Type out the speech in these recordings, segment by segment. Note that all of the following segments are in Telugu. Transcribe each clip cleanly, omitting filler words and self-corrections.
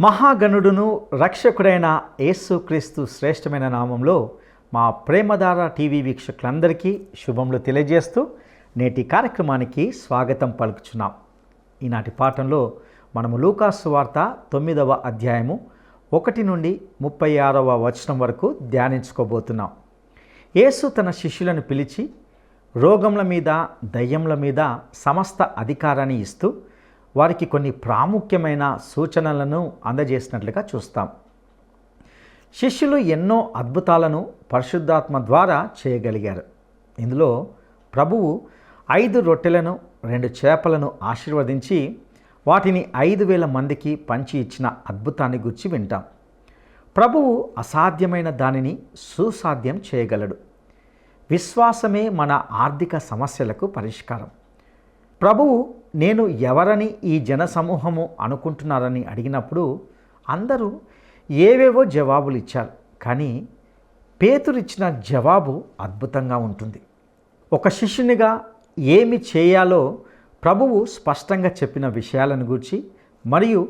మహాగణుడును రక్షకుడైన యేసుక్రీస్తు శ్రేష్టమైన నామంలో మా ప్రేమధార టీవీ వీక్షకులందరికీ శుభములు తెలియజేస్తూ నేటి కార్యక్రమానికి స్వాగతం పలుకుచున్నాం. ఈనాటి పాఠంలో మనము లూకాసు సువార్త 9వ అధ్యాయము 1 నుండి 36వ వచనం వరకు ధ్యానించుకోబోతున్నాం. యేసు తన శిష్యులను పిలిచి రోగముల మీద దయ్యముల మీద సమస్త అధికారాన్ని ఇస్తూ వారికి కొన్ని ప్రాముఖ్యమైన సూచనలను అందజేసినట్లుగా చూస్తాం. శిష్యులు ఎన్నో అద్భుతాలను పరిశుద్ధాత్మ ద్వారా చేయగలిగారు. ఇందులో ప్రభువు 5 రొట్టెలను 2 చేపలను ఆశీర్వదించి వాటిని 5,000 మందికి పంచి ఇచ్చిన అద్భుతాన్ని గురించి వింటాం. ప్రభువు అసాధ్యమైన దానిని సుసాధ్యం చేయగలడు. విశ్వాసమే మన ఆర్థిక సమస్యలకు పరిష్కారం. ప్రభువు నేను ఎవరని ఈ జనసమూహము అనుకుంటున్నారని అడిగినప్పుడు అందరూ ఏవేవో జవాబులు ఇచ్చారు. కానీ పేతురు ఇచ్చిన జవాబు అద్భుతంగా ఉంటుంది. ఒక శిష్యునిగా ఏమి చేయాలో ప్రభువు స్పష్టంగా చెప్పిన విషయాలను గూర్చి మరియు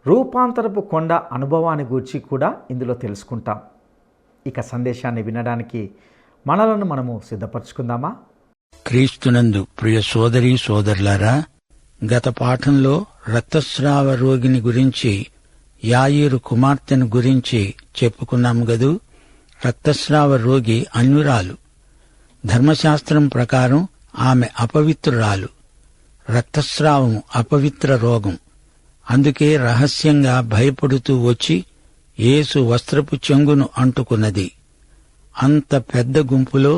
రూపాంతరపు కొండ అనుభవాన్ని గూర్చి కూడా ఇందులో తెలుసుకుంటాం. ఇక సందేశాన్ని వినడానికి మనలను మనము సిద్ధపరచుకుందామా? క్రీస్తునందు ప్రియ సోదరీ సోదరులారా, గత పాఠంలో రక్తస్రావ రోగిని గురించి, యాయీరు కుమార్తెను గురించి చెప్పుకున్నాం గదూ. రక్తస్రావ రోగి అన్యురాలు. ధర్మశాస్త్రం ప్రకారం ఆమె అపవిత్రురాలు. రక్తస్రావం అపవిత్ర రోగం. అందుకే రహస్యంగా భయపడుతూ వచ్చి యేసు వస్త్రపు చెంగును అంటుకున్నది. అంత పెద్ద గుంపులో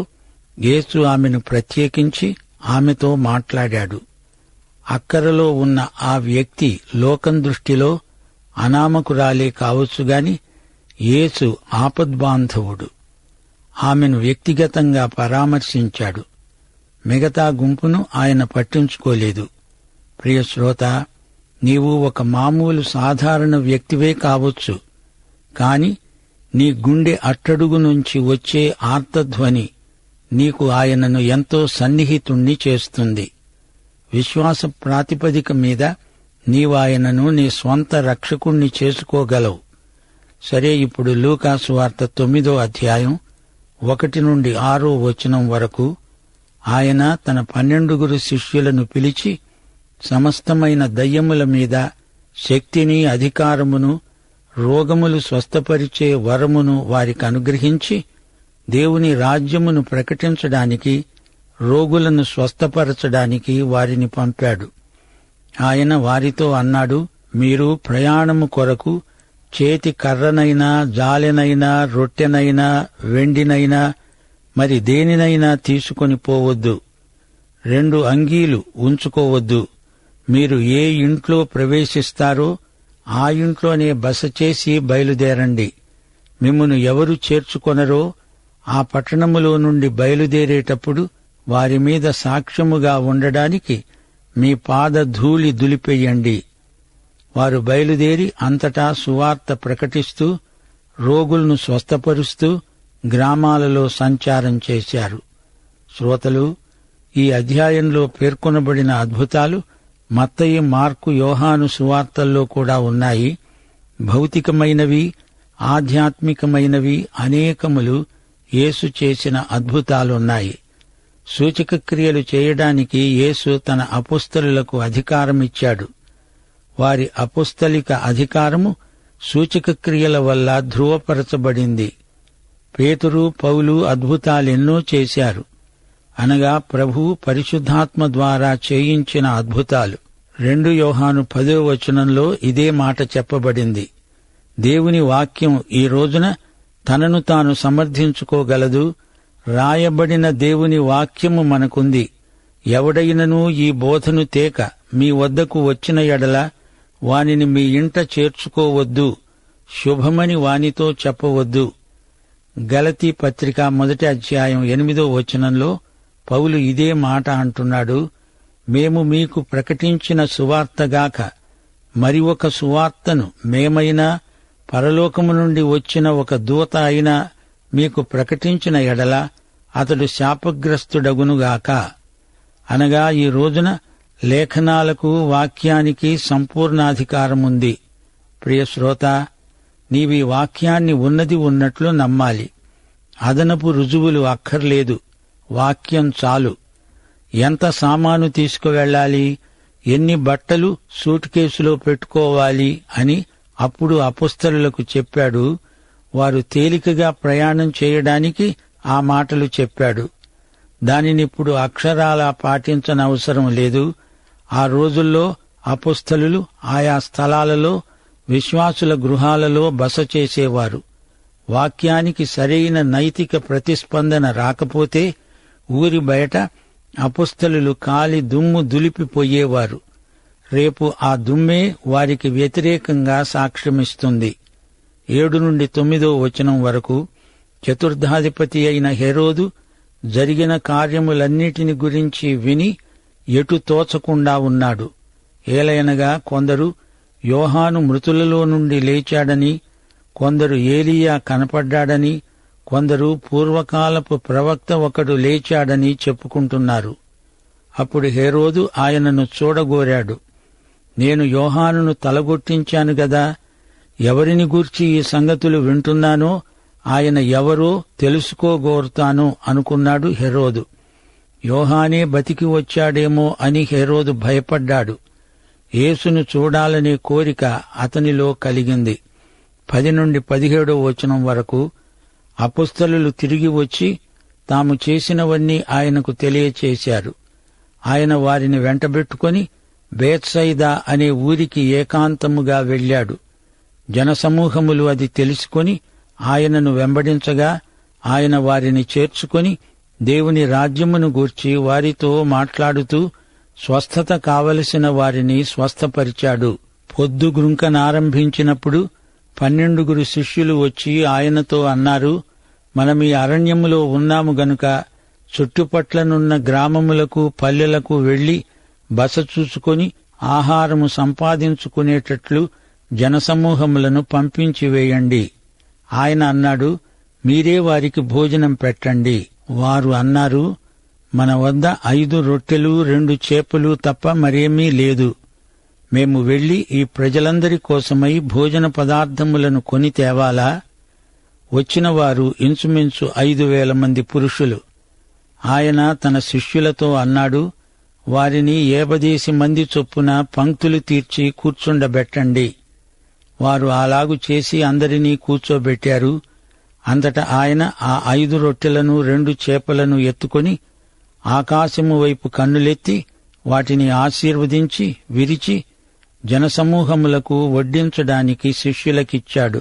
యేసు ఆమెను ప్రత్యేకించి ఆమెతో మాట్లాడాడు. అక్కరలో ఉన్న ఆ వ్యక్తి లోకం దృష్టిలో అనామకురాలే కావచ్చుగాని యేసు ఆపద్బాంధవుడు. ఆమెను వ్యక్తిగతంగా పరామర్శించాడు. మిగతా గుంపును ఆయన పట్టించుకోలేదు. ప్రియ శ్రోత, నీవు ఒక మామూలు సాధారణ వ్యక్తివే కావచ్చు, కాని నీ గుండె అట్టడుగు నుంచి వచ్చే ఆర్తధ్వని నీకు ఆయనను ఎంతో సన్నిహితుణ్ణి చేస్తుంది. విశ్వాస ప్రాతిపదిక మీద నీవాయనను నీ స్వంత రక్షకుణ్ణి చేసుకోగలవు. సరే, ఇప్పుడు లూకాసు వార్త 9వ అధ్యాయం 1 నుండి 6వ వచనం వరకు ఆయన తన 12 శిష్యులను పిలిచి సమస్తమైన దయ్యముల మీద శక్తిని, అధికారమును, రోగములు స్వస్థపరిచే వరమును వారికి అనుగ్రహించి దేవుని రాజ్యమును ప్రకటించడానికి, రోగులను స్వస్థపరచడానికి వారిని పంపాడు. ఆయన వారితో అన్నాడు, మీరు ప్రయాణము కొరకు చేతి కర్రనైనా, జాలెనైనా, రొట్టెనైనా, వెండినైనా, మరి దేనినైనా తీసుకొని పోవద్దు. 2 అంగీలు ఉంచుకోవద్దు. మీరు ఏ ఇంట్లో ప్రవేశిస్తారో ఆ ఇంట్లోనే బస చేసి బయలుదేరండి. మిమ్మును ఎవరు చేర్చుకొనరో ఆ పట్టణములో నుండి బయలుదేరేటప్పుడు వారి మీద సాక్ష్యముగా ఉండడానికి మీ పాద ధూళి దులిపేయండి. వారు బయలుదేరి అంతటా సువార్త ప్రకటిస్తూ, రోగులను స్వస్థపరుస్తూ గ్రామాలలో సంచారం చేశారు. శ్రోతలు, ఈ అధ్యాయంలో పేర్కొనబడిన అద్భుతాలు మత్తయి, మార్కు, యోహాను సువార్తల్లో కూడా ఉన్నాయి. భౌతికమైనవి, ఆధ్యాత్మికమైనవి అనేకములు యేసు చేసిన అద్భుతాలున్నాయి. సూచక క్రియలు చేయడానికి యేసు తన అపుస్తలులకు అధికారమిచ్చాడు. వారి అపుస్తలిక అధికారము సూచక క్రియల వల్ల ధృవపరచబడింది. పేతురు, పౌలు అద్భుతాలెన్నో చేశారు. అనగా ప్రభువు పరిశుద్ధాత్మ ద్వారా చేయించిన అద్భుతాలు. 2 యోహాను 10వ వచనంలో ఇదే మాట చెప్పబడింది. దేవుని వాక్యం ఈ రోజున తనను తాను సమర్థించుకోగలదు. రాయబడిన దేవుని వాక్యము మనకుంది. ఎవడైనను ఈ బోధను తేక మీ వద్దకు వచ్చిన ఎడల వానిని మీ ఇంట చేర్చుకోవద్దు, శుభమని వానితో చెప్పవద్దు. గలతీ పత్రిక 1వ అధ్యాయం 8వ వచనంలో పౌలు ఇదే మాట అంటున్నాడు. మేము మీకు ప్రకటించిన సువార్తగాక మరి ఒక సువార్తను మేమైనా, పరలోకము నుండి వచ్చిన ఒక దూత అయినా మీకు ప్రకటించిన ఎడల అతడు శాపగ్రస్తుడగునుగాక. అనగా ఈ రోజున లేఖనాలకు, వాక్యానికి సంపూర్ణాధికారముంది. ప్రియశ్రోత, నీవీ వాక్యాన్ని ఉన్నది ఉన్నట్లు నమ్మాలి. అదనపు రుజువులు అక్కర్లేదు, వాక్యం చాలు. ఎంత సామాను తీసుకువెళ్ళాలి, ఎన్ని బట్టలు సూట్ కేసులో పెట్టుకోవాలి అని అప్పుడు అపొస్తలులకు చెప్పాడు. వారు తేలికగా ప్రయాణం చేయడానికి ఆ మాటలు చెప్పాడు. దానినిప్పుడు అక్షరాలా పాటించనవసరం లేదు. ఆ రోజుల్లో అపొస్తలులు ఆయా స్థలాలలో విశ్వాసుల గృహాలలో బస చేసేవారు. వాక్యానికి సరైన నైతిక ప్రతిస్పందన రాకపోతే ఊరి బయట అపొస్తలులు కాలి దుమ్ము దులిపిపోయేవారు. రేపు ఆ దుమ్మే వారికి వ్యతిరేకంగా సాక్ష్యమిస్తుంది. 7-9 వరకు చతుర్థాధిపతి అయిన హెరోదు జరిగిన కార్యములన్నిటిని గురించి విని ఎటు తోచకుండా ఉన్నాడు. ఏలయనగా కొందరు యోహాను మృతులలో నుండి లేచాడని, కొందరు ఏలీయా కనపడ్డాడని, కొందరు పూర్వకాలపు ప్రవక్త ఒకడు లేచాడని చెప్పుకుంటున్నారు. అప్పుడు హేరోదు ఆయనను చూడగోరాడు. నేను యోహానును తలగొట్టించాను గదా, ఎవరిని గూర్చి ఈ సంగతులు వింటున్నానో ఆయన ఎవరో తెలుసుకోగోరుతాను అనుకున్నాడు హెరోదు. యోహానే బతికి వచ్చాడేమో అని హెరోదు భయపడ్డాడు. యేసును చూడాలనే కోరిక అతనిలో కలిగింది. 10-17 వరకు అపొస్తలులు తిరిగి వచ్చి తాము చేసినవన్నీ ఆయనకు తెలియచేశారు. ఆయన వారిని వెంటబెట్టుకుని బేత్సయిదా అనే ఊరికి ఏకాంతముగా వెళ్లాడు. జనసమూహములు అది తెలుసుకొని ఆయనను వెంబడించగా ఆయన వారిని చేర్చుకొని దేవుని రాజ్యమును గూర్చి వారితో మాట్లాడుతూ స్వస్థత కావలసిన వారిని స్వస్థపరిచాడు. పొద్దుగుంకనారంభించినప్పుడు 12 శిష్యులు వచ్చి ఆయనతో అన్నారు, మనమీ అరణ్యములో ఉన్నాము గనుక చుట్టుపట్లనున్న గ్రామములకు పల్లెలకు వెళ్లి బస చూసుకొని ఆహారము సంపాదించుకునేటట్లు జనసమూహములను పంపించివేయండి. ఆయన అన్నాడు, మీరే వారికి భోజనం పెట్టండి. వారు అన్నారు, మన వద్ద 5 రొట్టెలు 2 చేపలు తప్ప మరేమీ లేదు. మేము వెళ్లి ఈ ప్రజలందరి కోసమై భోజన పదార్థములను కొని తేవాలా? వచ్చిన వారు ఇంచుమించు 5,000 మంది పురుషులు. ఆయన తన శిష్యులతో అన్నాడు, వారిని 50 మంది చొప్పున పంక్తులు తీర్చి కూర్చుండబెట్టండి. వారు అలాగు చేసి అందరినీ కూర్చోబెట్టారు. అంతటా ఆయన ఆ 5 రొట్టెలను 2 చేపలను ఎత్తుకొని ఆకాశము వైపు కన్నులెత్తి వాటిని ఆశీర్వదించి విరిచి జనసమూహములకు వడ్డించడానికి శిష్యులకిచ్చాడు.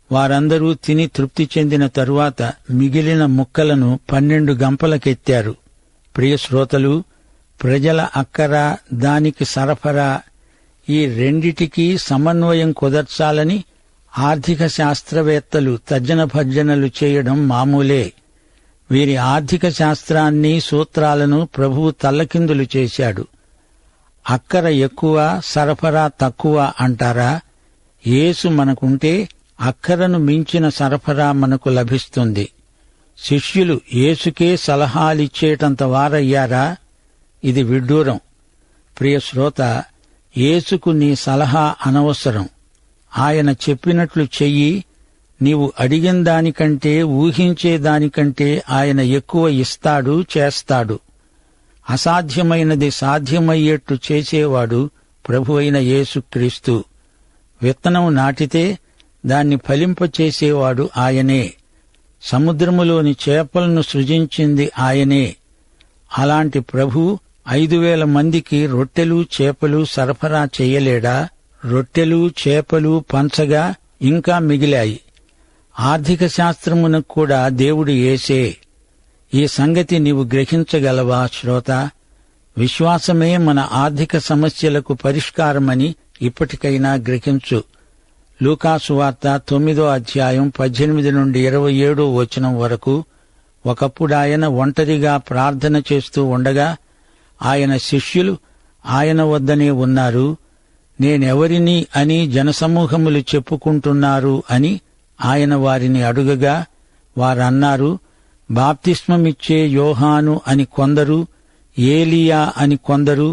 వారందరూ తిని తృప్తి చెందిన తరువాత మిగిలిన ముక్కలను 12 గంపలకెత్తారు. ప్రియశ్రోతలు, ప్రజల అక్కర, దానికి సరఫరా, ఈ రెండిటికీ సమన్వయం కుదర్చాలని ఆర్థిక శాస్త్రవేత్తలు తర్జన భర్జనలు చేయడం మామూలే. వీరి ఆర్థిక శాస్త్రాన్ని, సూత్రాలను ప్రభువు తల్లకిందులు చేశాడు. అక్కర ఎక్కువ, సరఫరా తక్కువ అంటారా? యేసు మనకుంటే అక్కరను మించిన సరఫరా మనకు లభిస్తుంది. శిష్యులు యేసుకే సలహాలిచ్చేటంత వారయ్యారా? ఇది విడ్డూరం. ప్రియశ్రోత, యేసుకు నీ సలహా అనవసరం. ఆయన చెప్పినట్లు చెయ్యి. నీవు అడిగిన దానికంటే, ఊహించేదానికంటే ఆయన ఎక్కువ ఇస్తాడు, చేస్తాడు. అసాధ్యమైనది సాధ్యమయ్యేట్టు చేసేవాడు ప్రభువైన యేసుక్రీస్తు. విత్తనం నాటితే దాన్ని ఫలింపచేసేవాడు ఆయనే. సముద్రములోని చేపలను సృజించింది ఆయనే. అలాంటి ప్రభువు 5,000 మందికి రొట్టెలు చేపలు సరఫరా చెయ్యలేడా? రొట్టెలు చేపలు పంచగా ఇంకా మిగిలాయి. ఆర్థిక శాస్త్రమునకు కూడా దేవుడు యేసే. ఈ సంగతి నీవు గ్రహించగలవా శ్రోత? విశ్వాసమే మన ఆర్థిక సమస్యలకు పరిష్కారమని ఇప్పటికైనా గ్రహించు. లూకాసు వార్త 9:18-27 వరకు ఒకప్పుడాయన ఒంటరిగా ప్రార్థన చేస్తూ ఉండగా ఆయన శిష్యులు ఆయన వద్దనే ఉన్నారు. నేనెవరిని అని జనసమూహములు చెప్పుకుంటున్నారు అని ఆయన వారిని అడుగగా వారన్నారు, బాప్తిస్మమిచ్చే యోహాను అని కొందరు, ఏలియా అని కొందరు,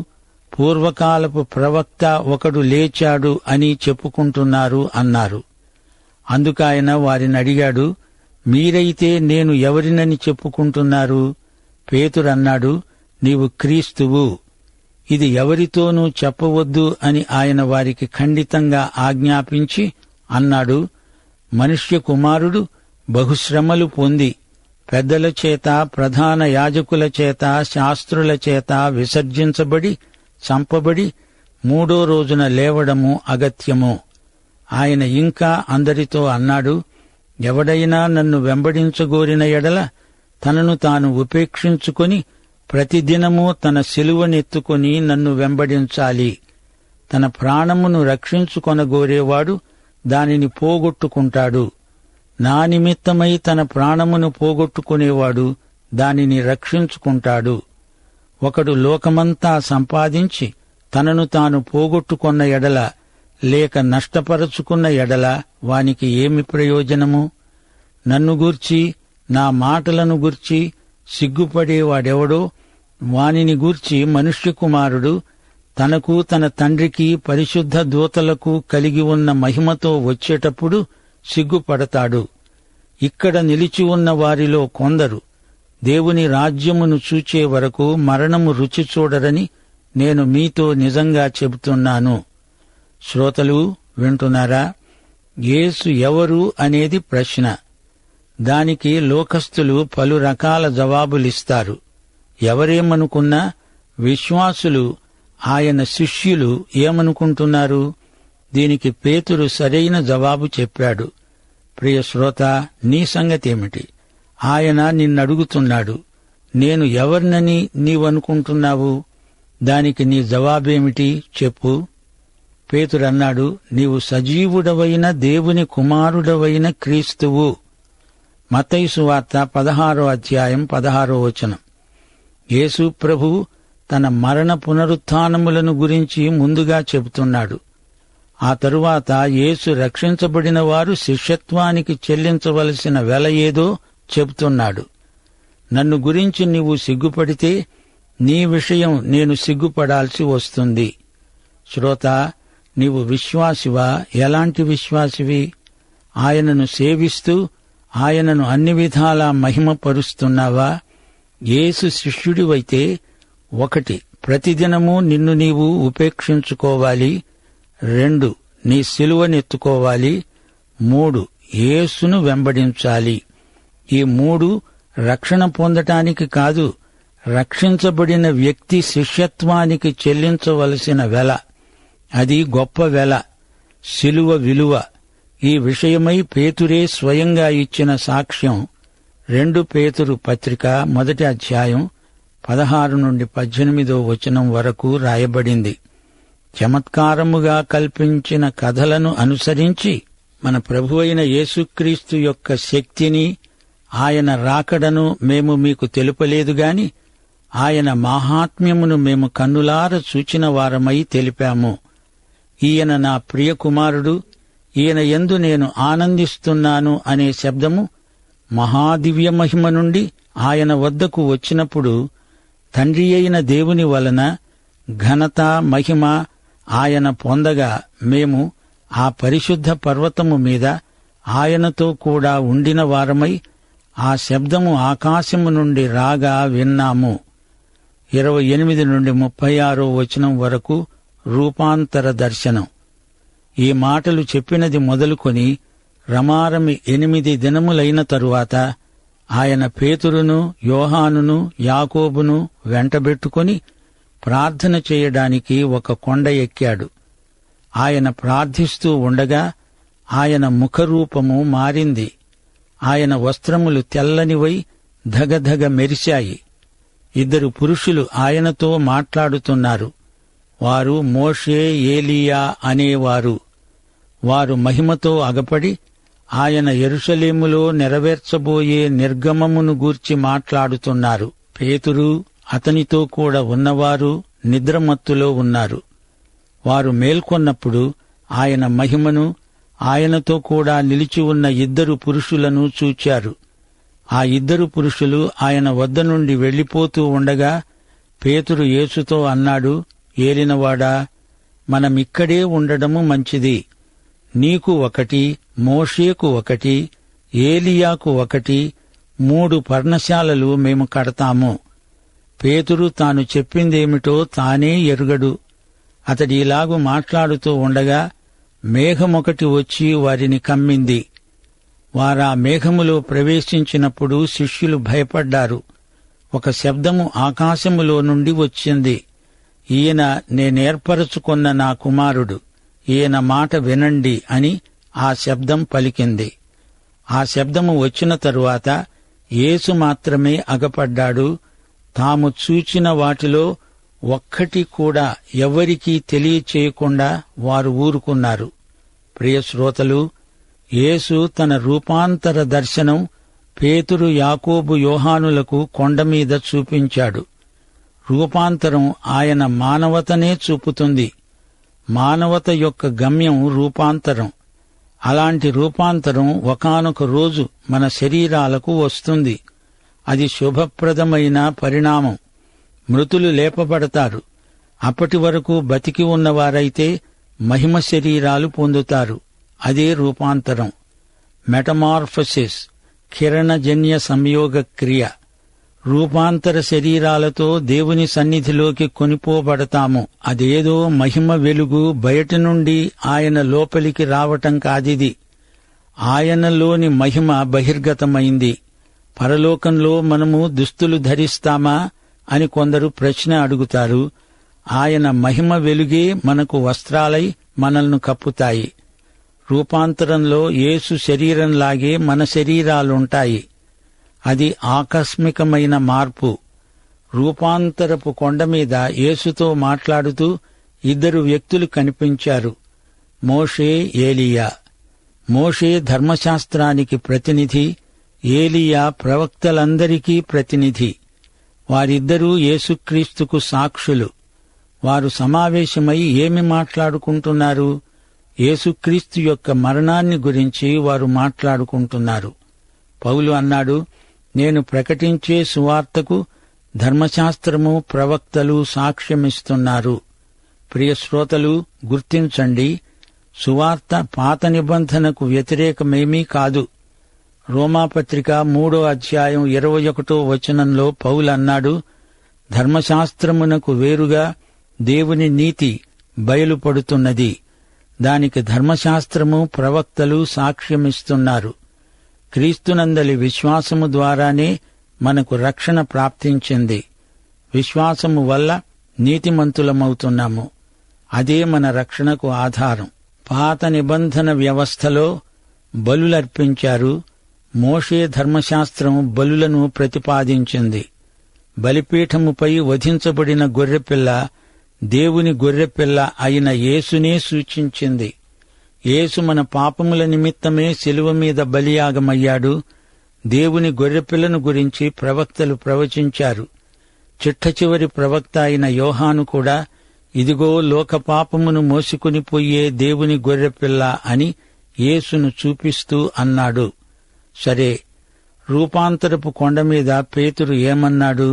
పూర్వకాలపు ప్రవక్త ఒకడు లేచాడు అని చెప్పుకుంటున్నారు అన్నారు. అందుకాయన వారిని అడిగాడు, మీరైతే నేను ఎవరినని చెప్పుకుంటున్నారు? పేతురన్నాడు, నీవు క్రీస్తువు. ఇది ఎవరితోనూ చెప్పవద్దు అని ఆయన వారికి ఖండితంగా ఆజ్ఞాపించి అన్నాడు, మనుష్య కుమారుడు బహుశ్రమలు పొంది పెద్దల చేత, ప్రధాన యాజకుల చేత, శాస్త్రుల చేత విసర్జించబడి చంపబడి 3వ రోజున లేవడము అగత్యము. ఆయన ఇంకా అందరితో అన్నాడు, ఎవడైనా నన్ను వెంబడించగోరిన ఎడల తనను తాను ఉపేక్షించుకొని ప్రతిదినము తన సిలువనెత్తుకొని నన్ను వెంబడించాలి. తన ప్రాణమును రక్షించుకొనగోరేవాడు దానిని పోగొట్టుకుంటాడు. నా నిమిత్తమై తన ప్రాణమును పోగొట్టుకునేవాడు దానిని రక్షించుకుంటాడు. ఒకడు లోకమంతా సంపాదించి తనను తాను పోగొట్టుకున్న ఎడల లేక నష్టపరచుకున్న ఎడల వానికి ఏమి ప్రయోజనము? నన్ను గూర్చి, నా మాటలను గూర్చి సిగ్గుపడేవాడెవడో వానిని గూర్చి మనుష్య కుమారుడు తనకు తన తండ్రికి పరిశుద్ధ దూతలకు కలిగి ఉన్న మహిమతో వచ్చేటప్పుడు సిగ్గుపడతాడు. ఇక్కడ నిలిచి ఉన్న వారిలో కొందరు దేవుని రాజ్యమును చూచే వరకు మరణము రుచి చూడరని నేను మీతో నిజంగా చెబుతున్నాను. శ్రోతలు వింటున్నారా? యేసు ఎవరు అనేది ప్రశ్న. దానికి లోకస్తులు పలు రకాల జవాబులిస్తారు. ఎవరేమనుకున్నా విశ్వాసులు, ఆయన శిష్యులు ఏమనుకుంటున్నారు? దీనికి పేతురు సరైన జవాబు చెప్పాడు. ప్రియ శ్రోత, నీ సంగతేమిటి? ఆయన నిన్నడుగుతున్నాడు, నేను ఎవరినని నీవనుకుంటున్నావు? దానికి నీ జవాబేమిటి చెప్పు. పేతురన్నాడు, నీవు సజీవుడవైన దేవుని కుమారుడవైన క్రీస్తువు. మత్తయి సువార్త 16వ అధ్యాయం 16వ వచనం. యేసు ప్రభువు తన మరణ పునరుత్థానములను గురించి ముందుగా చెబుతున్నాడు. ఆ తరువాత యేసు రక్షించబడిన వారు శిష్యత్వానికి చెల్లించవలసిన వెల ఏదో చెబుతున్నాడు. నన్ను గురించి నీవు సిగ్గుపడితే నీ విషయం నేను సిగ్గుపడాల్సి వస్తుంది. శ్రోత, నీవు విశ్వాసివా? ఎలాంటి విశ్వాసివి? ఆయనను సేవిస్తూ ఆయనను అన్ని విధాలా మహిమపరుస్తున్నావా? యేసు శిష్యుడివైతే 1 ప్రతిదినము నిన్ను నీవు ఉపేక్షించుకోవాలి. 2 నీ సిలువనెత్తుకోవాలి. 3 యేసును వెంబడించాలి. ఈ 3 రక్షణ పొందటానికి కాదు, రక్షించబడిన వ్యక్తి శిష్యత్వానికి చెల్లించవలసిన వెల. అది గొప్ప వెల, సిలువ విలువ. ఈ విషయమై పేతురే స్వయంగా ఇచ్చిన సాక్ష్యం 2 పేతురు పత్రిక 1వ అధ్యాయం 16 నుండి 18వ వచనం వరకు రాయబడింది. చమత్కారముగా కల్పించిన కథలను అనుసరించి మన ప్రభువైన యేసుక్రీస్తు యొక్క శక్తిని, ఆయన రాకడను మేము మీకు తెలుపలేదుగాని ఆయన మాహాత్మ్యమును మేము కన్నులార చూచిన వారమై తెలిపాము. ఈయన నా ప్రియ కుమారుడు, ఈయన యందు నేను ఆనందిస్తున్నాను అనే శబ్దము మహాదివ్య మహిమ నుండి ఆయన వద్దకు వచ్చినప్పుడు తండ్రి అయిన దేవుని వలన ఘనత, మహిమ ఆయన పొందగా మేము ఆ పరిశుద్ధ పర్వతము మీద ఆయనతో కూడా ఉండిన వారమై ఆ శబ్దము ఆకాశము నుండి రాగా విన్నాము. 28 నుండి 36వ వచనం వరకు రూపాంతర దర్శనం. ఈ మాటలు చెప్పినది మొదలుకొని రమారమి 8 దినములైన తరువాత ఆయన పేతురును, యోహానును, యాకోబును వెంటబెట్టుకొని ప్రార్థన చేయడానికి ఒక కొండ ఎక్కాడు. ఆయన ప్రార్థిస్తూ ఉండగా ఆయన ముఖరూపము మారింది. ఆయన వస్త్రములు తెల్లనివై ధగధగ మెరిశాయి. 2 పురుషులు ఆయనతో మాట్లాడుతున్నారు. వారు మోషే, ఏలీయా అనేవారు. వారు మహిమతో అగపడి ఆయన యెరూషలేములో నెరవేర్చబోయే నిర్గమమును గూర్చి మాట్లాడుతున్నారు. పేతురు, అతనితో కూడా ఉన్నవారు నిద్రమత్తులో ఉన్నారు. వారు మేల్కొన్నప్పుడు ఆయన మహిమను, ఆయనతో కూడా నిలిచి ఉన్న 2 పురుషులను చూచారు. ఆ 2 పురుషులు ఆయన వద్ద నుండి వెళ్లిపోతూ ఉండగా పేతురు యేసుతో అన్నాడు, ఏలినవాడా, మనమిక్కడే ఉండడము మంచిది. నీకు ఒకటి, మోషేకు ఒకటి, ఏలియాకు ఒకటి, 3 పర్ణశాలలు మేము కడతాము. పేతురు తాను చెప్పిందేమిటో తానే ఎరుగడు. అతడిలాగు మాట్లాడుతూ ఉండగా మేఘమొకటి వచ్చి వారిని కమ్మింది. వారా మేఘములో ప్రవేశించినప్పుడు శిష్యులు భయపడ్డారు. ఒక శబ్దము ఆకాశములో నుండి వచ్చింది. ఈయన నేనేర్పరచుకొన్న నా కుమారుడు, ఈయన మాట వినండి అని ఆ శబ్దం పలికింది. ఆ శబ్దము వచ్చిన తరువాత యేసు మాత్రమే అగపడ్డాడు. తాము చూచిన వాటిలో ఒక్కటి కూడా ఎవ్వరికీ తెలియచేయకుండా వారు ఊరుకున్నారు. ప్రియశ్రోతలు, యేసు తన రూపాంతర దర్శనం పేతురు, యాకోబు, యోహానులకు కొండమీద చూపించాడు. రూపాంతరం ఆయన మానవతనే చూపుతుంది. మానవత యొక్క గమ్యం రూపాంతరం. అలాంటి రూపాంతరం ఒకానొక రోజు మన శరీరాలకు వస్తుంది. అది శుభప్రదమైన పరిణామం. మృతులు లేపబడతారు. అప్పటి వరకు బతికి ఉన్నవారైతే మహిమ శరీరాలు పొందుతారు. అదే రూపాంతరం. మెటమార్ఫసిస్, కిరణజన్య సంయోగ క్రియ. రూపాంతర శరీరాలతో దేవుని సన్నిధిలోకి కొనిపోబడతాము. అదేదో మహిమ వెలుగు బయటి నుండి ఆయన లోపలికి రావటం కాదిది. ఆయనలోని మహిమ బహిర్గతమైంది. పరలోకంలో మనము దుస్తులు ధరిస్తామా అని కొందరు ప్రశ్న అడుగుతారు. ఆయన మహిమ వెలుగే మనకు వస్త్రాలై మనల్ని కప్పుతాయి. రూపాంతరంలో యేసు శరీరంలాగే మన శరీరాలుంటాయి. అది ఆకస్మికమైన మార్పు. రూపాంతరపు కొండమీద యేసుతో మాట్లాడుతూ 2 వ్యక్తులు కనిపించారు. మోషే, ఏలియా. మోషే ధర్మశాస్త్రానికి ప్రతినిధి, ఏలియా ప్రవక్తలందరికీ ప్రతినిధి. వారిద్దరూ యేసుక్రీస్తుకు సాక్షులు. వారు సమావేశమై ఏమి మాట్లాడుకుంటున్నారు? యేసుక్రీస్తు యొక్క మరణాన్ని గురించి వారు మాట్లాడుకుంటున్నారు. పౌలు అన్నాడు, నేను ప్రకటించే సువార్తకు ధర్మశాస్త్రము, ప్రవక్తలు సాక్ష్యమిస్తున్నారు. ప్రియశ్రోతలు, గుర్తించండి, సువార్త పాత నిబంధనకు వ్యతిరేకమేమీ కాదు. రోమాపత్రిక 3వ అధ్యాయం 21వ వచనంలో పౌలు అన్నాడు, ధర్మశాస్త్రమునకు వేరుగా దేవుని నీతి బయలుపడుతున్నది. దానికి ధర్మశాస్త్రము, ప్రవక్తలు సాక్ష్యమిస్తున్నారు. క్రీస్తునందలి విశ్వాసము ద్వారానే మనకు రక్షణ ప్రాప్తించింది. విశ్వాసము వల్ల నీతిమంతులమవుతున్నాము. అదే మన రక్షణకు ఆధారం. పాత నిబంధన వ్యవస్థలో బలులర్పించారు. మోషే ధర్మశాస్త్రం బలులను ప్రతిపాదించింది. బలిపీఠముపై వధించబడిన గొర్రెపిల్ల దేవుని గొర్రెపిల్ల అయిన యేసునే సూచించింది. యేసు మన పాపముల నిమిత్తమే శిలువ మీద బలియాగమయ్యాడు. దేవుని గొర్రెపిల్లను గురించి ప్రవక్తలు ప్రవచించారు. చిట్టచివరి ప్రవక్త అయిన యోహాను కూడా, ఇదిగో లోక పాపమును మోసుకుని పోయే దేవుని గొర్రెపిల్ల అని యేసును చూపిస్తూ అన్నాడు. సరే, రూపాంతరపు కొండమీద పేతురు ఏమన్నాడు?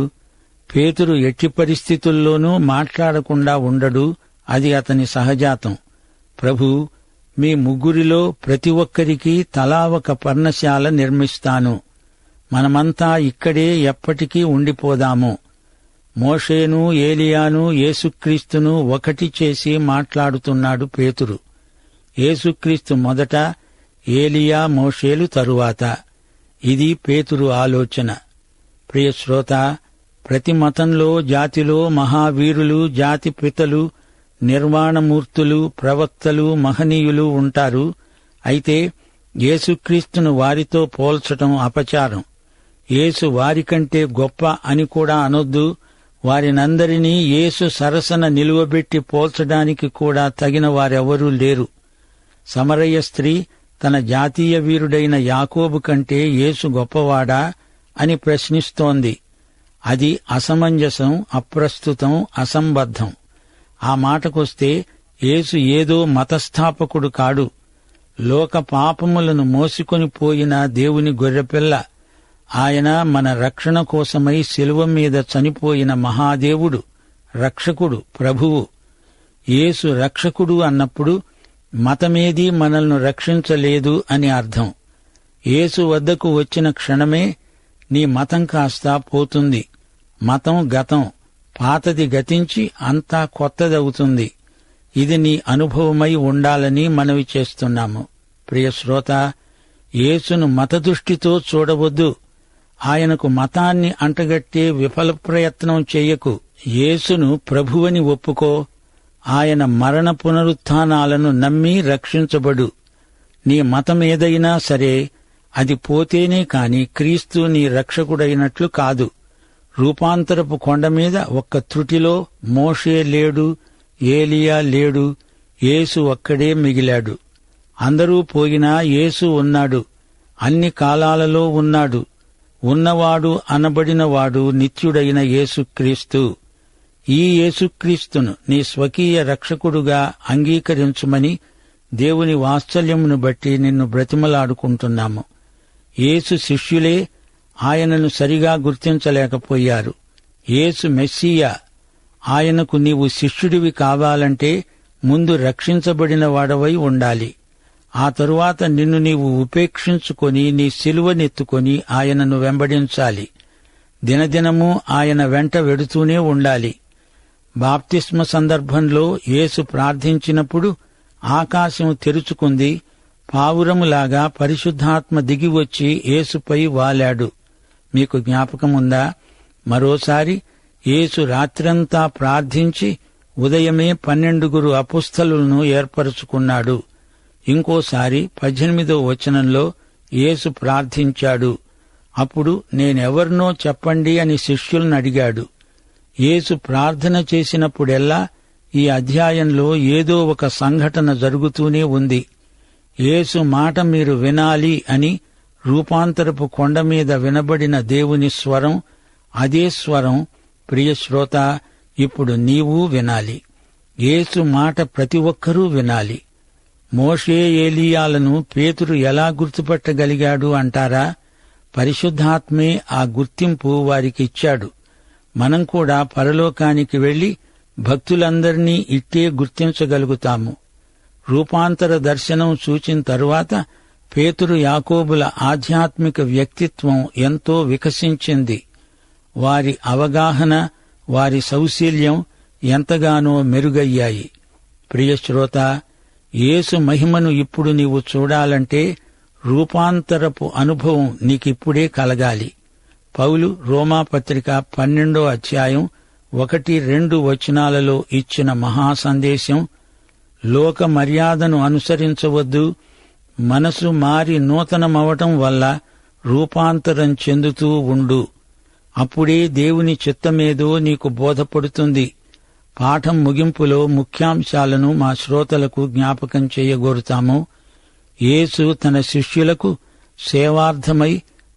పేతురు ఎట్టి పరిస్థితుల్లోనూ మాట్లాడకుండా ఉండడు. అది అతని సహజాతం. ప్రభూ, మీ ముగ్గురిలో ప్రతి ఒక్కరికి తలా ఒక పర్ణశాల నిర్మిస్తాను. మనమంతా ఇక్కడే ఎప్పటికీ ఉండిపోదాము. మోషేను, ఏలియాను, యేసుక్రీస్తును ఒకటి చేసి మాట్లాడుతున్నాడు పేతురు. యేసుక్రీస్తు మొదట, ఏలియా, మోషేలు తరువాత. ఇది పేతురు ఆలోచన. ప్రియశ్రోత, ప్రతి మతంలో, జాతిలో మహావీరులు, జాతి పితలు, నిర్వాణమూర్తులు, ప్రవక్తలు, మహనీయులు ఉంటారు. అయితే యేసుక్రీస్తును వారితో పోల్చటం అపచారం. యేసు వారికంటే గొప్ప అని కూడా అనొద్దు. వారినందరినీ యేసు సరసన నిలువబెట్టి పోల్చడానికి కూడా తగిన వారెవరూ లేరు. సమరయ స్త్రీ తన జాతీయ వీరుడైన యాకోబు కంటే యేసు గొప్పవాడా అని ప్రశ్నిస్తోంది. అది అసమంజసం, అప్రస్తుతం, అసంబద్ధం. ఆ మాటకొస్తే యేసు ఏదో మతస్థాపకుడు కాడు. లోక పాపములను మోసుకొని పోయిన దేవుని గొర్రెపిల్ల. ఆయన మన రక్షణ కోసమై శిలువ మీద చనిపోయిన మహాదేవుడు, రక్షకుడు, ప్రభువు. యేసు రక్షకుడు అన్నప్పుడు మతమేదీ మనల్ని రక్షించలేదు అని అర్థం. యేసు వద్దకు వచ్చిన క్షణమే నీ మతం కాస్తా పోతుంది. మతం గతం, పాతది గతించి అంతా కొత్తదవుతుంది. ఇది నీ అనుభవమై ఉండాలని మనవి చేస్తున్నాము. ప్రియ శ్రోత, యేసును మతదృష్టితో చూడవద్దు. ఆయనకు మతాన్ని అంటగట్టే విఫల ప్రయత్నం చెయ్యకు. యేసును ప్రభువని ఒప్పుకో. ఆయన మరణ పునరుత్థానాలను నమ్మి రక్షించబడు. నీ మతమేదైనా సరే, అది పోతేనే కాని క్రీస్తు నీ రక్షకుడైనట్లు కాదు. రూపాంతరపు కొండ మీద ఒక్క త్రుటిలో మోషే లేడు, ఏలియా లేడు, యేసు ఒక్కడే మిగిలాడు. అందరూ పోయినా యేసు ఉన్నాడు. అన్ని కాలాలలో ఉన్నాడు. ఉన్నవాడు అనబడినవాడు నిత్యుడైన యేసుక్రీస్తు. ఈ యేసుక్రీస్తును నీ స్వకీయ రక్షకుడుగా అంగీకరించుమని దేవుని వాత్సల్యమును బట్టి నిన్ను బ్రతిమలాడుకుంటున్నాము. యేసు శిష్యులే ఆయనను సరిగా గుర్తించలేకపోయారు. యేసు మెస్సీయా. ఆయనకు నీవు శిష్యుడివి కావాలంటే ముందు రక్షించబడిన వాడవై ఉండాలి. ఆ తరువాత నిన్ను నీవు ఉపేక్షించుకొని నీ సిలువనెత్తుకొని ఆయనను వెంబడించాలి. దినదినము ఆయన వెంట వెడుతూనే ఉండాలి. బాప్తిస్మ సందర్భంలో యేసు ప్రార్థించినప్పుడు ఆకాశం తెరుచుకుంది. పావురములాగా పరిశుద్ధాత్మ దిగివచ్చి యేసుపై వాలాడు. మీకు జ్ఞాపకముందా? మరోసారి యేసు రాత్రంతా ప్రార్థించి ఉదయమే 12 అపుస్తలులను ఏర్పరచుకున్నాడు. ఇంకోసారి 18వ వచనంలో యేసు ప్రార్థించాడు. అప్పుడు నేనెవర్నో చెప్పండి అని శిష్యులను అడిగాడు. యేసు ప్రార్థన చేసినప్పుడెల్లా ఈ అధ్యాయంలో ఏదో ఒక సంఘటన జరుగుతూనే ఉంది. యేసు మాట మీరు వినాలి అని రూపాంతరపు కొండ మీద వినబడిన దేవుని స్వరం, అదే స్వరం ప్రియశ్రోత ఇప్పుడు నీవూ వినాలి. యేసు మాట ప్రతి ఒక్కరూ వినాలి. మోషే, ఏలీయాలను పేతురు ఎలా గుర్తుపట్టగలిగాడు అంటారా? పరిశుద్ధాత్మే ఆ గుర్తింపు వారికిచ్చాడు. మనం కూడా పరలోకానికి వెళ్లి భక్తులందరినీ ఇట్టే గుర్తించగలుగుతాము. రూపాంతర దర్శనం చూచిన తరువాత పేతురు, యాకోబుల ఆధ్యాత్మిక వ్యక్తిత్వం ఎంతో వికసించింది. వారి అవగాహన, వారి సౌశీల్యం ఎంతగానో మెరుగయ్యాయి. ప్రియశ్రోత, యేసు మహిమను ఇప్పుడు నీవు చూడాలంటే రూపాంతరపు అనుభవం నీకిప్పుడే కలగాలి. పౌలు రోమాపత్రిక 12వ అధ్యాయం 1-2 వచనాలలో ఇచ్చిన మహాసందేశం, లోక మర్యాదను అనుసరించవద్దు, మనసు మారి నూతనమవటం వల్ల రూపాంతరం చెందుతూ ఉండు. అప్పుడే దేవుని చిత్తమేదో నీకు బోధపడుతుంది. పాఠం ముగింపులో ముఖ్యాంశాలను మా శ్రోతలకు జ్ఞాపకం చేయగోరుతాము. యేసు తన శిష్యులకు సేవార్థమై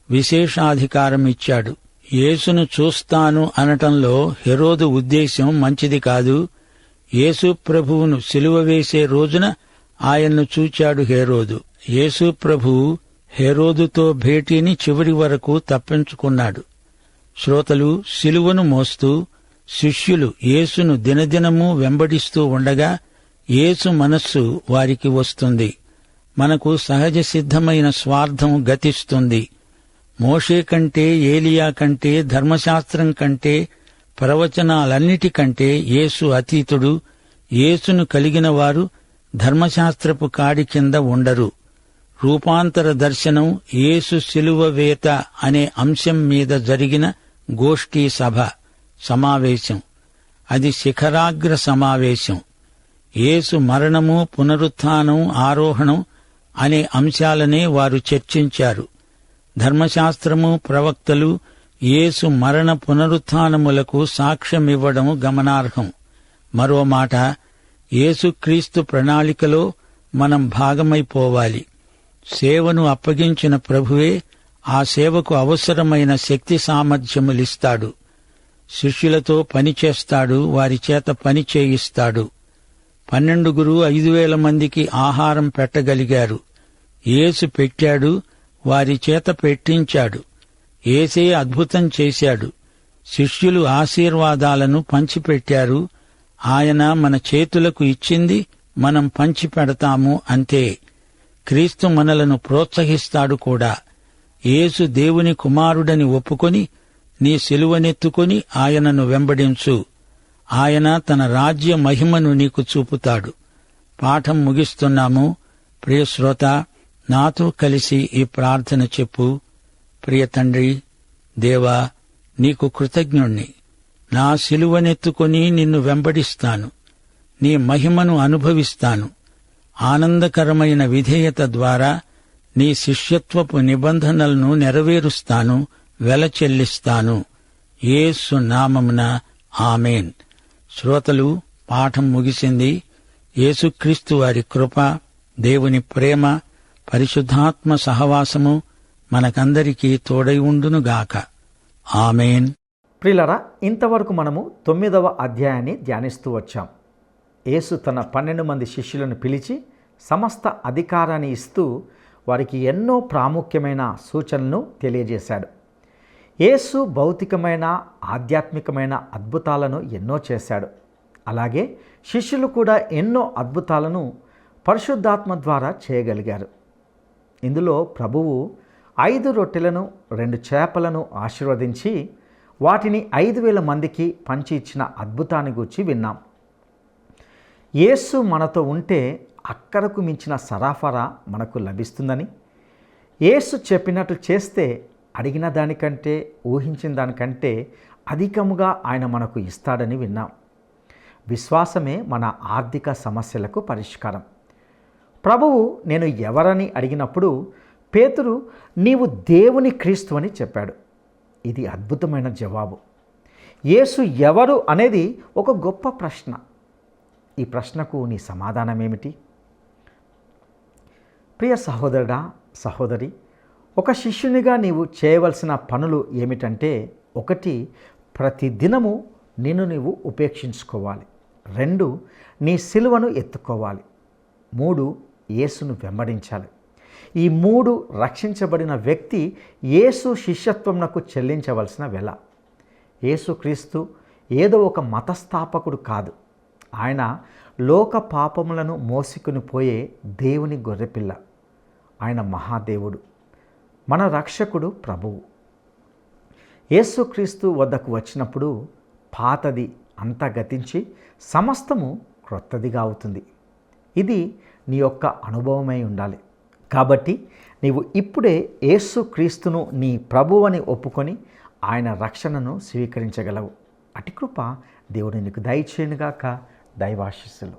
విశేషాధికారమిచ్చాడు. యేసును చూస్తాను అనటంలో హెరోదు ఉద్దేశం మంచిది కాదు. యేసు ప్రభువును సిలువ వేసే రోజున ఆయన్ను చూచాడు హేరోదు. యేసు ప్రభువు హేరోదుతో భేటీని చివరి వరకు తప్పించుకున్నాడు. శ్రోతలు సిలువను మోస్తూ శిష్యులు యేసును దినదినము వెంబడిస్తూ ఉండగా యేసు మనస్సు వారికి వస్తుంది. మనకు సహజ సిద్ధమైన స్వార్థం గతిస్తుంది. మోషే కంటే, ఏలియా కంటే, ధర్మశాస్త్రం కంటే, ప్రవచనాలన్నిటికంటే యేసు అతీతుడు. యేసును కలిగిన వారు ధర్మశాస్త్రపు కాడి కింద ఉండరు. రూపాంతర దర్శనం యేసు శిలువ వేత అనే అంశం మీద జరిగిన గోష్ఠీ సభ సమావేశం. అది శిఖరాగ్ర సమావేశం. యేసు మరణము, పునరుత్థానం, ఆరోహణం అనే అంశాలనే వారు చర్చించారు. ధర్మశాస్త్రము, ప్రవక్తలు యేసు మరణ పునరుత్థానములకు సాక్ష్యమివ్వడం గమనార్హం. మరో మాట, యేసుక్రీస్తు ప్రణాళికలో మనం భాగమైపోవాలి. సేవను అప్పగించిన ప్రభువే ఆ సేవకు అవసరమైన శక్తి సామర్థ్యములిస్తాడు. శిష్యులతో పనిచేస్తాడు, వారి చేత పని చేయిస్తాడు. 12 5,000 మందికి ఆహారం పెట్టగలిగారు. యేసు పెట్టాడు, వారి చేత పెట్టించాడు. యేసే అద్భుతం చేశాడు. శిష్యులు ఆశీర్వాదాలను పంచిపెట్టారు. ఆయన మన చేతులకు ఇచ్చింది మనం పంచిపెడతాము అంతే. క్రీస్తు మనలను ప్రోత్సహిస్తాడు కూడా. యేసు దేవుని కుమారుడని ఒప్పుకొని నీ సిలువనెత్తుకొని ఆయనను వెంబడించు. ఆయన తన రాజ్య మహిమను నీకు చూపుతాడు. పాఠం ముగిస్తున్నాము. ప్రియ శ్రోత, నాతో కలిసి ఈ ప్రార్థన చెప్పు. ప్రియ తండ్రి, దేవా, నీకు కృతజ్ఞుణ్ణి. నా సిలువనెత్తుకొని నిన్ను వెంబడిస్తాను. నీ మహిమను అనుభవిస్తాను. ఆనందకరమైన విధేయత ద్వారా నీ శిష్యత్వపు నిబంధనలను నెరవేరుస్తాను, వెల చెల్లిస్తాను. యేసు నామమున ఆమేన్. శ్రోతలు, పాఠం ముగిసింది. యేసుక్రీస్తు వారి కృప, దేవుని ప్రేమ, పరిశుద్ధాత్మ సహవాసము మనకందరికీ తోడై ఉండునుగాక. ఆమేన్. ప్రియులారా, ఇంతవరకు మనము 9వ అధ్యాయాన్ని ధ్యానిస్తూ వచ్చాం. యేసు తన 12 మంది శిష్యులను పిలిచి సమస్త అధికారాన్ని ఇస్తూ వారికి ఎన్నో ప్రాముఖ్యమైన సూచనలను తెలియజేశాడు. యేసు భౌతికమైన, ఆధ్యాత్మికమైన అద్భుతాలను ఎన్నో చేశాడు. అలాగే శిష్యులు కూడా ఎన్నో అద్భుతాలను పరిశుద్ధాత్మ ద్వారా చేయగలిగారు. ఇందులో ప్రభువు 5 రొట్టెలను 2 చేపలను ఆశీర్వదించి వాటిని 5,000 మందికి పంచి ఇచ్చిన అద్భుతాన్ని గూర్చి విన్నాం. యేసు మనతో ఉంటే అక్కడకు మించిన సరఫరా మనకు లభిస్తుందని, యేసు చెప్పినట్టు చేస్తే అడిగిన దానికంటే, ఊహించిన దానికంటే అధికముగా ఆయన మనకు ఇస్తాడని విన్నాం. విశ్వాసమే మన ఆర్థిక సమస్యలకు పరిష్కారం. ప్రభువు నేను ఎవరని అడిగినప్పుడు పేతురు నీవు దేవుని క్రీస్తు అని చెప్పాడు. ఇది అద్భుతమైన జవాబు. యేసు ఎవరు అనేది ఒక గొప్ప ప్రశ్న. ఈ ప్రశ్నకు నీ సమాధానమేమిటి? ప్రియ సహోదరుడా, సహోదరి, ఒక శిష్యునిగా నీవు చేయవలసిన పనులు ఏమిటంటే, 1, ప్రతిదినము నిన్ను నీవు ఉపేక్షించుకోవాలి. 2, నీ సిలువను ఎత్తుకోవాలి. 3, యేసును వెంబడించాలి. ఈ 3 రక్షించబడిన వ్యక్తి యేసు శిష్యత్వమునకు చెల్లించవలసిన వెల. యేసుక్రీస్తు ఏదో ఒక మతస్థాపకుడు కాదు. ఆయన లోక పాపములను మోసుకుని పోయే దేవుని గొర్రెపిల్ల. ఆయన మహాదేవుడు, మన రక్షకుడు, ప్రభువు. యేసుక్రీస్తు వద్దకు వచ్చినప్పుడు పాతది అంతా గతించి సమస్తము క్రొత్తదిగా అవుతుంది. ఇది నీ యొక్క అనుభవమై ఉండాలి. కాబట్టి నీవు ఇప్పుడే యేసుక్రీస్తును నీ ప్రభువని ఒప్పుకొని ఆయన రక్షణను స్వీకరించగలవు. అటి కృప దేవుడు నీకు దయచేయునుగాక. దైవాశీస్సులు.